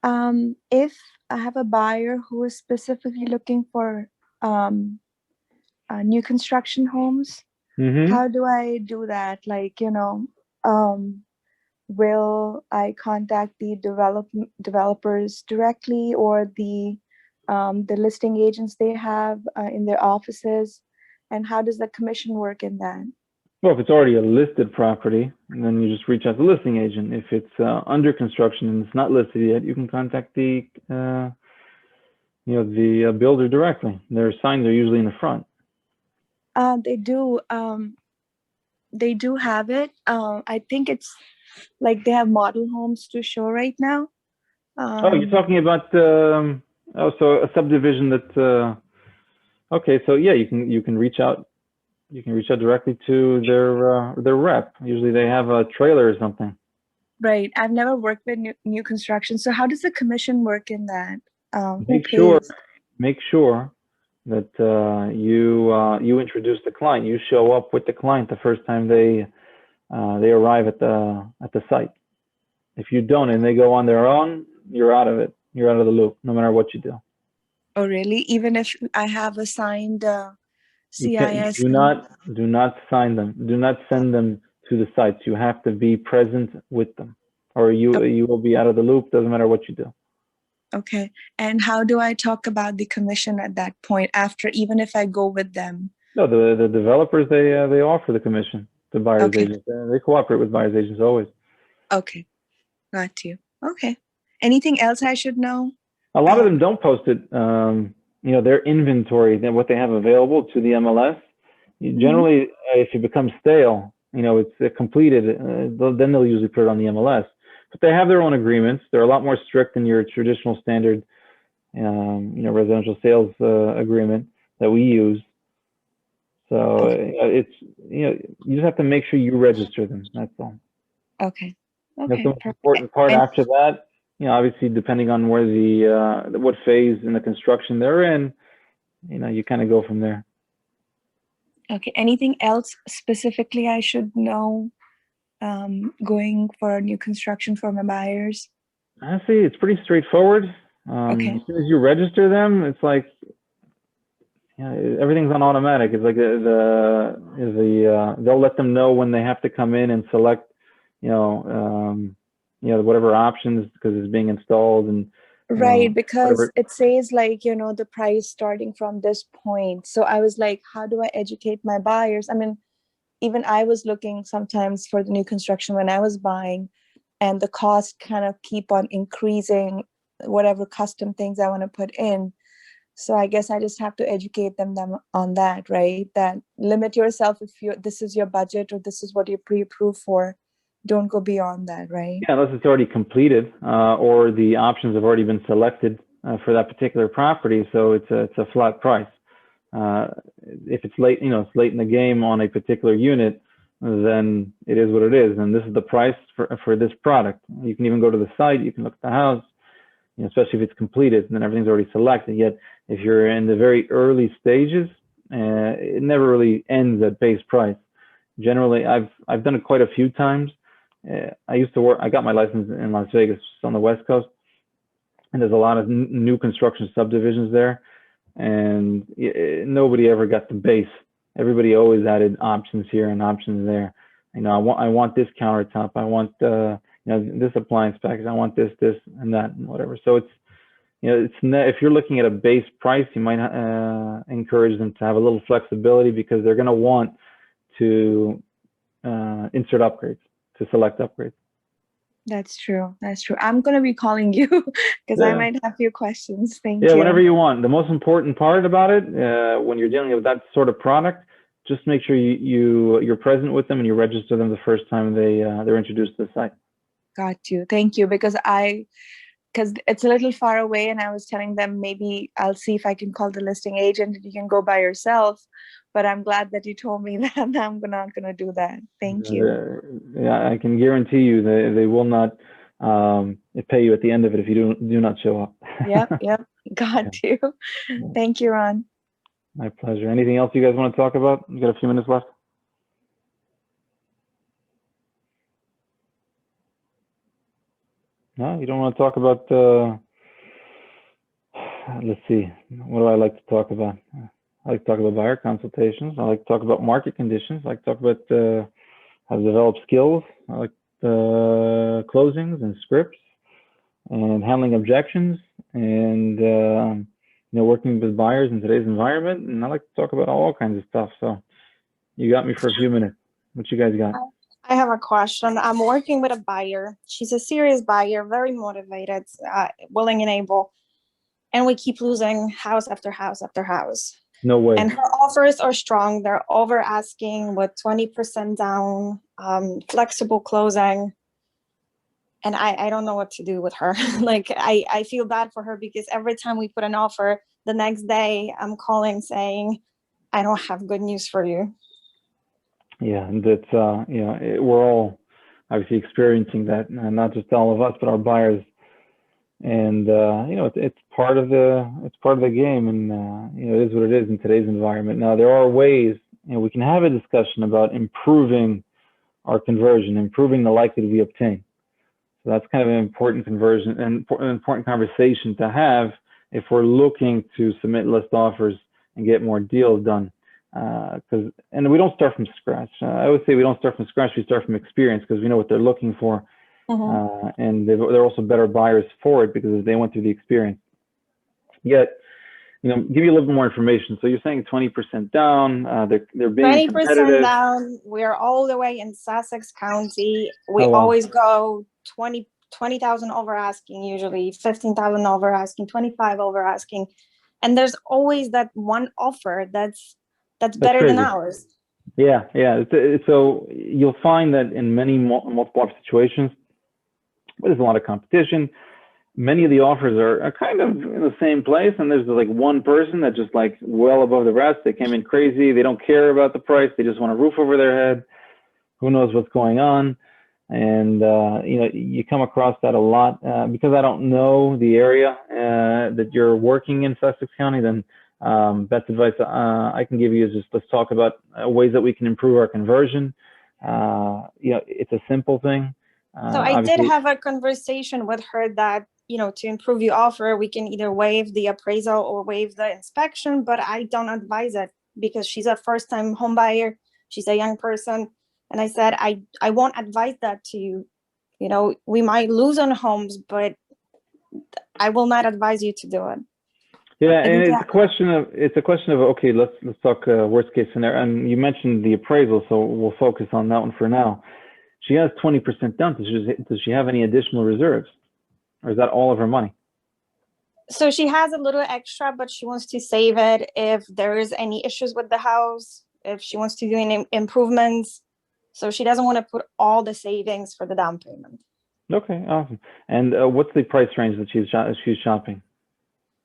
If I have a buyer who is specifically looking for new construction homes, Mm-hmm. how do I do that? Like, will I contact the developers directly, or the listing agents they have in their offices? And how does the commission work in that? Well, if it's already a listed property, then you just reach out to the listing agent. If it's under construction and it's not listed yet, you can contact the builder directly. Their signs are usually in the front. They do. They do have it. I think it's like they have model homes to show right now. Oh, you're talking about so a subdivision that. Okay, so yeah, you can reach out. You can reach out directly to their rep. Usually they have a trailer or something. Right. I've never worked with new construction. So how does the commission work in that? Who Make sure pays? make sure that you introduce the client. You show up with the client the first time they arrive at the site. If you don't and they go on their own, you're out of it. You're out of the loop, no matter what you do. Oh, really? Even if I have a signed You can't CIS and do not sign them. Do not send them to the sites. You have to be present with them, or oh, you will be out of the loop. Doesn't matter what you do. okay. And how do I talk about the commission at that point after, even if I go with them? No, the developers they offer the commission to buyers Okay. agents. They cooperate with buyers agents always. Okay. Got you. Okay. Anything else I should know? A lot of Um, them don't post it. Their inventory, what they have available to the MLS. mhm. Generally, if it becomes stale, it's completed, then they'll usually put it on the MLS. But they have their own agreements. They're a lot more strict than your traditional standard, residential sales agreement that we use. So Okay. it's you just have to make sure you register them. That's all. Okay. That's the Okay. most Perfect. important part. And After that, obviously depending on where what phase in the construction they're in, you kind of go from there. okay. Anything else specifically I should know going for new construction for my buyers? Honestly, it's pretty straightforward. Okay. As soon as you register them, it's like everything's on automatic. It's like they'll let them know when they have to come in and select, whatever options because it's being installed and Right, because whatever. it says like, the price starting from this point. So I was like, how do I educate my buyers? I mean, even I was looking sometimes for the new construction when I was buying, and the cost kind of keep on increasing whatever custom things I want to put in. So I guess I just have to educate them on that, right? That limit yourself if you this is your budget or this is what you're pre-approved for. Don't go beyond that, right? Yeah, unless it's already completed or the options have already been selected for that particular property, so it's a flat price. If it's late, it's late in the game on a particular unit, then it is what it is, and this is the price for this product. You can even go to the site, you can look at the house, especially if it's completed, and then everything's already selected. Yet, if you're in the very early stages, it never really ends at base price. Generally, I've done it quite a few times. I used to work. I got my license in Las Vegas on the West Coast, and there's a lot of new construction subdivisions there, and nobody ever got the base. Everybody always added options here and options there. I want this countertop. I want this appliance package. I want this, and that, and whatever. So if you're looking at a base price, you might encourage them to have a little flexibility because they're going to want to insert upgrades, to select upgrades. That's true. That's true. I'm gonna be calling you because I Yeah. might have a few questions. Thank Yeah, whenever you. you want. The most important part about it, when you're dealing with that sort of product, just make sure you're present with them and you register them the first time they're introduced to the site. Got you. Thank you. Because it's a little far away, and I was telling them maybe I'll see if I can call the listing agent and you can go by yourself. But I'm glad that you told me that I'm not gonna do that. Thank you. Yeah, I can guarantee you they will not pay you at the end of it if you do not show up. Yep, yep. Yeah, Got you. Thank you, Ron. my pleasure. Anything else you guys want to talk about? You got a few minutes left. No, you don't want to talk about, let's see, what do I like to talk about? I like to talk about buyer consultations. I like to talk about market conditions. I like to talk about how to develop skills. I like closings and scripts and handling objections and working with buyers in today's environment. And I like to talk about all kinds of stuff. So you got me for a few minutes. What you guys got? I have a question. I'm working with a buyer. She's a serious buyer, very motivated, willing and able. And we keep losing house after house after house. No way. And her offers are strong. They're over asking with 20% down, flexible closing. And I don't know what to do with her. Like, I feel bad for her because every time we put an offer, the next day I'm calling saying, I don't have good news for you. Yeah, and that's we're all obviously experiencing that, not just all of us, but our buyers. And it's part of the game, and it is what it is in today's environment. Now there are ways, we can have a discussion about improving our conversion, improving the likelihood we obtain. So that's kind of an important conversion and an important conversation to have if we're looking to submit list offers and get more deals done. And we don't start from scratch. I would say we don't start from scratch. We start from experience because we know what they're looking for. And they're also better buyers for it because they went through the experience. Yet, give you a little bit more information. So you're saying 20% down. They're being 20% down. We're all the way in Sussex County. We always go 20,000 over asking, usually 15,000 over asking, 25 over asking, and there's always that one offer that's better than ours. Yeah. So you'll find that in many multiple offer situations, there's a lot of competition. Many of the offers are kind of in the same place, and there's like one person that just like well above the rest. They came in crazy. They don't care about the price. They just want a roof over their head. Who knows what's going on? And you come across that a lot. Because I don't know the area that you're working in, Sussex County, then best advice I can give you is just let's talk about ways that we can improve our conversion. It's a simple thing. So I did have a conversation with her that, to improve your offer, we can either waive the appraisal or waive the inspection, but I don't advise it because she's a first-time home buyer. She's a young person. And I said, I won't advise that to you. We might lose on homes, but I will not advise you to do it. Yeah, and it's a question of okay, let's talk worst case scenario. And you mentioned the appraisal, so we'll focus on that one for now. She has 20% down. Does she have any additional reserves, or is that all of her money? So she has a little extra, but she wants to save it if there is any issues with the house, if she wants to do any improvements. So she doesn't want to put all the savings for the down payment. Okay, awesome. And what's the price range that she's shopping?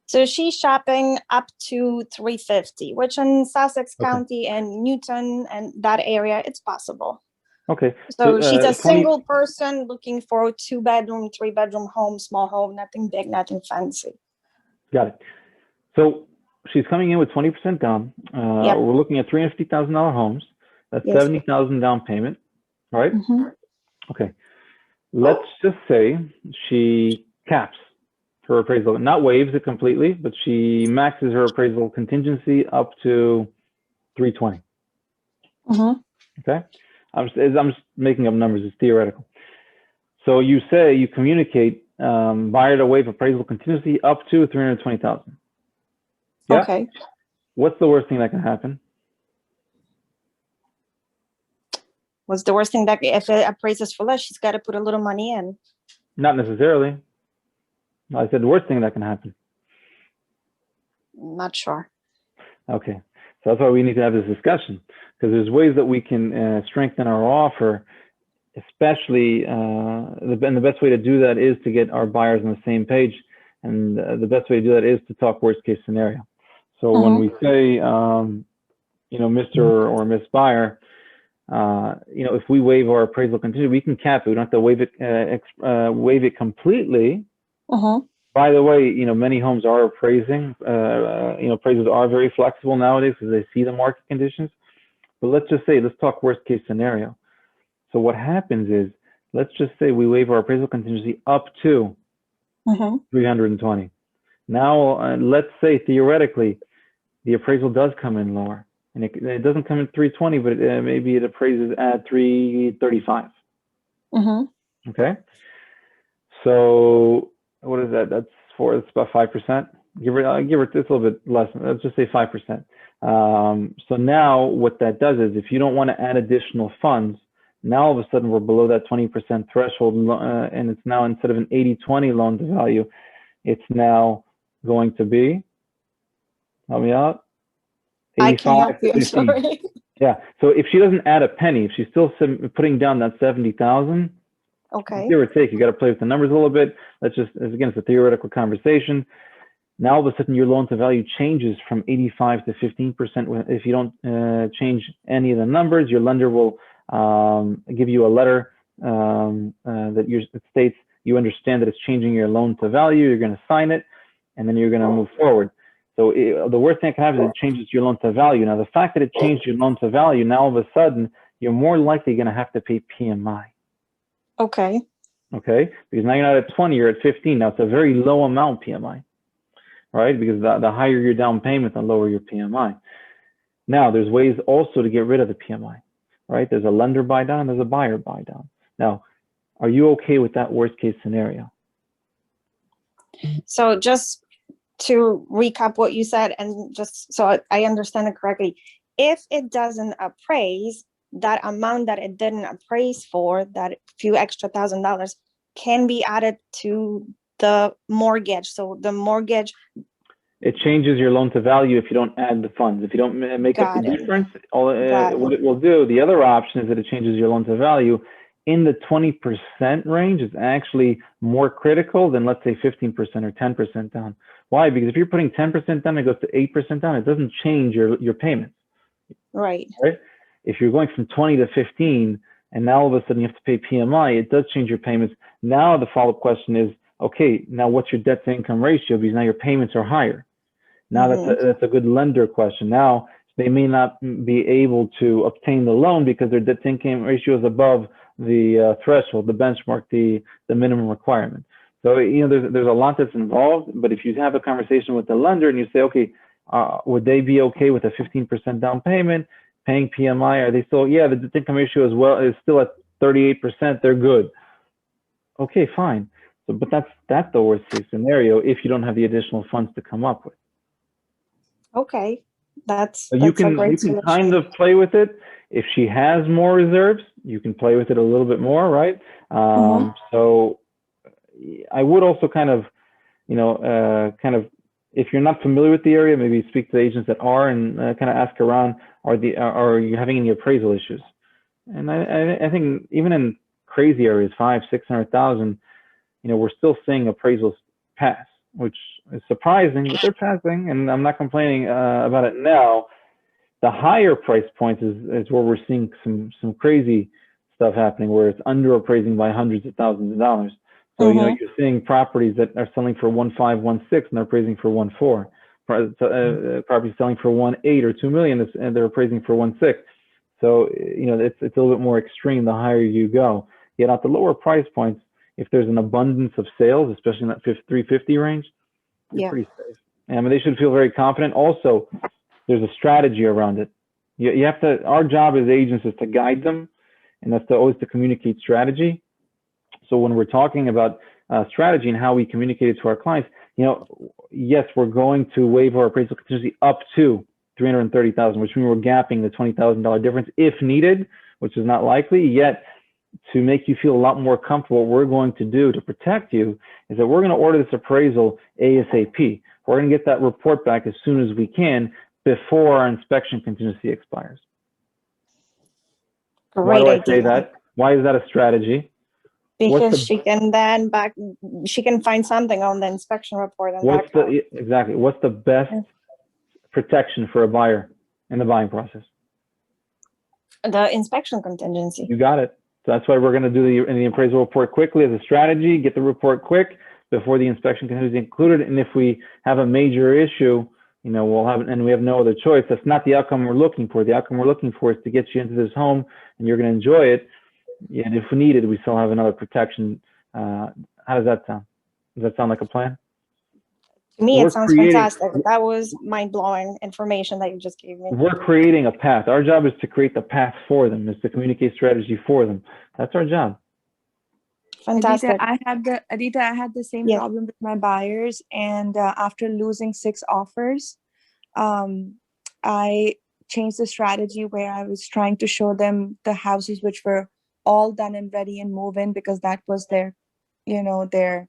So she's shopping up to $350, which in Sussex County and Newton and that area, it's possible. Okay. So she's a single person looking for a 2-bedroom, 3-bedroom home, small home, nothing big, nothing fancy. Got it. So she's coming in with 20% down. Yep. We're looking at $350,000 homes. That's $70,000 down payment, right? Okay. Let's just say she caps her appraisal, not waives it completely, but she maxes her appraisal contingency up to 320. Okay. I'm just making up numbers. It's theoretical. So you communicate buyer to waive appraisal contingency up to 320,000. Yeah? Okay. What's the worst thing that can happen? What's the worst thing that if it appraises for less, she's got to put a little money in? Not necessarily. I said the worst thing that can happen. Not sure. Okay. So that's why we need to have this discussion, because there's ways that we can strengthen our offer, especially the best way to do that is to get our buyers on the same page. And the best way to do that is to talk worst case scenario. So when we say, Mr. or Miss Buyer, if we waive our appraisal contingency, we can cap it. We don't have to waive it completely. By the way, many homes are appraising. Appraisers are very flexible nowadays because they see the market conditions. But let's talk worst case scenario. So what happens is let's just say we waive our appraisal contingency up to 320. Now, let's say theoretically, the appraisal does come in lower, and it doesn't come in 320, but maybe it appraises at 335. Okay. So what is that? That's about 5%. Give it it's a little bit less. Let's just say 5%. So now what that does is, if you don't want to add additional funds, now all of a sudden we're below that 20% threshold, and it's now, instead of an 80-20 loan to value, it's now going to be, help me out, 85-15. Yeah. So if she doesn't add a penny, if she's still putting down that 70,000, okay, give or take, you got to play with the numbers a little bit. Let's just, again, it's a theoretical conversation. Now all of a sudden your loan to value changes from 85 to 15%. If you don't change any of the numbers, your lender will give you a letter that states you understand that it's changing your loan to value. You're going to sign it, and then you're going to move forward. So the worst thing that can happen is it changes your loan to value. Now, the fact that it changed your loan to value, now all of a sudden you're more likely going to have to pay PMI. Okay. Okay, because now you're not at 20, you're at 15. Now it's a very low amount PMI, right? Because the higher your down payment, the lower your PMI. Now there's ways also to get rid of the PMI, right? There's a lender buy down and there's a buyer buy down. Now, are you okay with that worst case scenario? So just to recap what you said, and just so I understand it correctly, if it doesn't appraise, that amount that it didn't appraise for, that few extra $1,000, can be added to the mortgage. So the mortgage, it changes your loan to value if you don't add the funds. If you don't make up the difference, what it will do, the other option is that it changes your loan to value in the 20% range. Is actually more critical than, let's say, 15% or 10% down. Why? Because if you're putting 10% down, it goes to 8% down. It doesn't change your payments. Right. If you're going from 20 to 15, and now all of a sudden you have to pay PMI, it does change your payments. Now the follow-up question is, okay, now what's your debt to income ratio? Because now your payments are higher. Now that's a good lender question. Now they may not be able to obtain the loan because their debt to income ratio is above the threshold, the benchmark, the minimum requirement. So, you know, there's a lot that's involved, but if you have a conversation with the lender and you say, okay, would they be okay with a 15% down payment, paying PMI? Are they still, yeah, the debt to income ratio as well is still at 38%, they're good. Okay, fine. So, but that's the worst case scenario if you don't have the additional funds to come up with. Okay, that's you can kind of play with it. If she has more reserves, you can play with it a little bit more, right? So I would also kind of, you know, if you're not familiar with the area, maybe speak to the agents that are, and kind of ask around, are you having any appraisal issues? And I think even in crazy areas, 500,000-600,000, you know, we're still seeing appraisals pass, which is surprising, but they're passing, and I'm not complaining about it now. The higher price points is where we're seeing some crazy stuff happening, where it's under appraising by hundreds of thousands of dollars. So, you know, you're seeing properties that are selling for 1.5, 1.6, and they're appraising for 1.4. Properties selling for 1.8 or 2 million, and they're appraising for 1.6. So, you know, it's a little bit more extreme the higher you go. Yet at the lower price points, if there's an abundance of sales, especially in that 350 range, you're pretty safe. I mean, they should feel very confident. Also, there's a strategy around it. You have to, our job as agents is to guide them, and that's always to communicate strategy. So when we're talking about strategy and how we communicate it to our clients, you know, yes, we're going to waive our appraisal contingency up to 330,000, which means we're gapping the $20,000 difference if needed, which is not likely. Yet, to make you feel a lot more comfortable, what we're going to do to protect you is that we're going to order this appraisal ASAP. We're going to get that report back as soon as we can before our inspection contingency expires. Why do I say that? Why is that a strategy? Because she can then she can find something on the inspection report. And exactly. What's the best protection for a buyer in the buying process? The inspection contingency. You got it. So that's why we're going to do the appraisal report quickly as a strategy, get the report quick before the inspection contingency included. And if we have a major issue, you know, we have no other choice. That's not the outcome we're looking for. The outcome we're looking for is to get you into this home and you're going to enjoy it. Yeah, and if we need it, we still have another protection. How does that sound? Does that sound like a plan? To me, So it sounds fantastic. That was mind-blowing information that you just gave me. we're creating a path. Our job is to create the path for them, is to communicate strategy for them. That's our job. Fantastic. Adita, I had the same problem with my buyers, and after losing 6 offers, I changed the strategy where I was trying to show them the houses which were all done and ready and move in, because that was their, their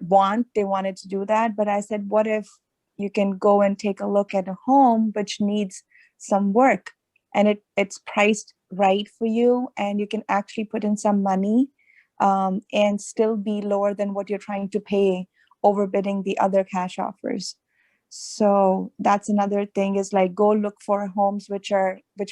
want. They wanted to do that. But I said, what if you can go and take a look at a home which needs some work, and it's priced right for you, and you can actually put in some money, and still be lower than what you're trying to pay, overbidding the other cash offers. So that's another thing, is like, go look for homes which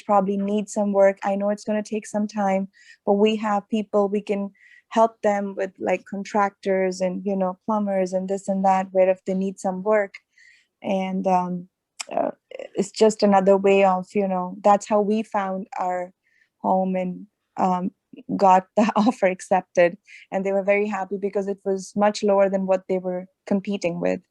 probably need some work. I know it's going to take some time, but we have people, we can help them with, like, contractors and, plumbers and this and that, where if they need some work. And it's just another way of, that's how we found our home, and got the offer accepted, and they were very happy because it was much lower than what they were competing with.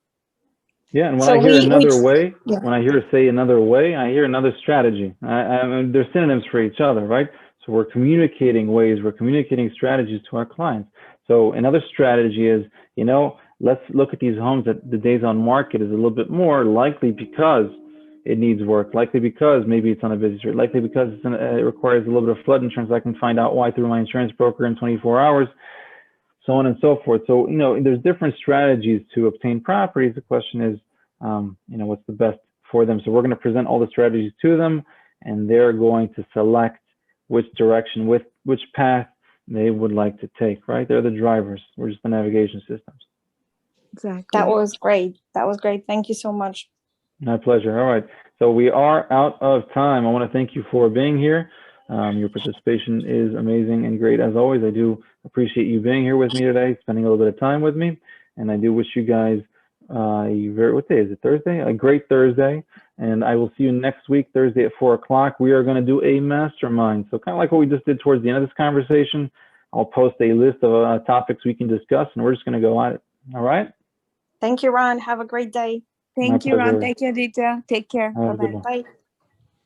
Yeah, and when I hear another way, when I hear say another way, I hear another strategy. They're synonyms for each other, right? So we're communicating ways, we're communicating strategies to our clients. So another strategy is, let's look at these homes that the days on market is a little bit more, likely because it needs work, likely because maybe it's on a busy street, likely because it requires a little bit of flood insurance. I can find out why through my insurance broker in 24 hours. So on and so forth. So, there's different strategies to obtain properties. The question is, what's the best for them? So we're going to present all the strategies to them, and they're going to select which direction, which path they would like to take, right? They're the drivers. We're just the navigation systems. Exactly. That was great. That was great. Thank you so much. My pleasure. All right. So we are out of time. I want to thank you for being here. Your participation is amazing and great as always. I do appreciate you being here with me today, spending a little bit of time with me. And I do wish you guys what day is it? Thursday? A great Thursday. And I will see you next week, Thursday at 4 o'clock. We are going to do a mastermind. So kind of like what we just did towards the end of this conversation, I'll post a list of topics we can discuss, and we're just going to go at it. All right? Thank you, Ron. Have a great day. Thank you, Ron. Thank you, Aditya. Take care. Bye-bye. Bye.